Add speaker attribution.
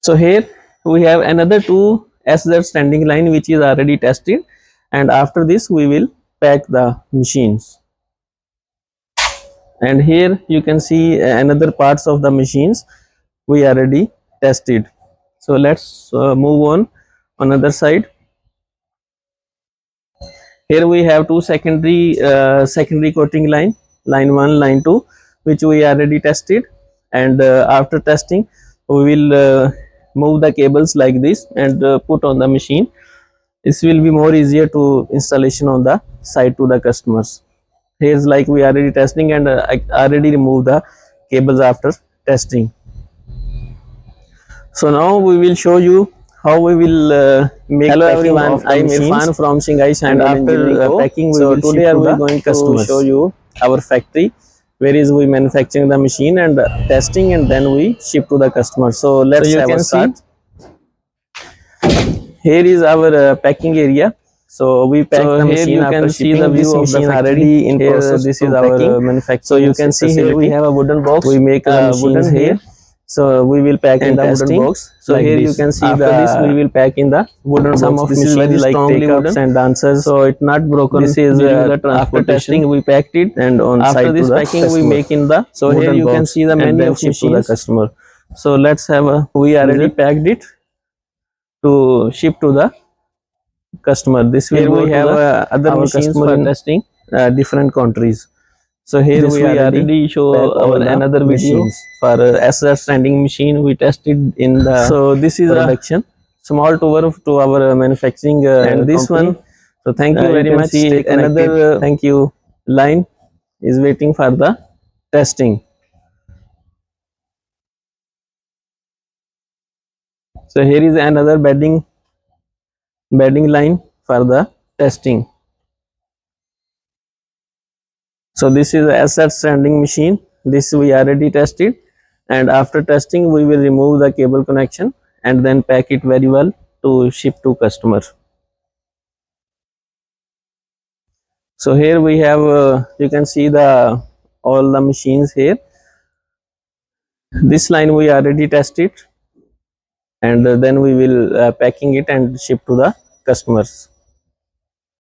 Speaker 1: So here we have another two SZ standing line which is already tested, and after this we will pack the machines. And here you can see another parts of the machines we already tested. So let's move on another side. Here we have two secondary coating line 1, line 2, which we already tested, and after testing we will move the cables like this and put on the machine. This will be more easier to installation on the side to the customers. Here's like we already testing, and I already remove the cables after testing. So now we will show you how we will make. Hello everyone, I am Irfan from Shanghai, and after packing we will today we are going to show you our factory where is we manufacturing the machine and testing, and then we ship to the customer. So let's have a start. Here is our packing area. So we pack the machine. You can see the view of the already in process. This is our manufacturing. So you can see here we have a wooden box. We make the machines here. So we will pack in the wooden box. So like here you can see after this we will pack in the wooden box. Some of this is very like take-ups and answers. So it's not broken. This is after testing we packed it, and on after this packing we make in the. So here you can see the menu of machines to the customer. So let's have a. We already packed it to ship to the customer. This will we have other machines for testing different countries. So here we already show our another video for SR standing machine we tested in the. So this is production small tour to our manufacturing and this company. One. So thank you very much. Another thank you line is waiting for the testing. So here is another bedding line for the testing. So this is a asset standing machine. This we already tested, and after testing we will remove the cable connection and then pack it very well to ship to customer. So here we have you can see the all the machines here. This line we already tested, and then we will packing it and ship to the customers.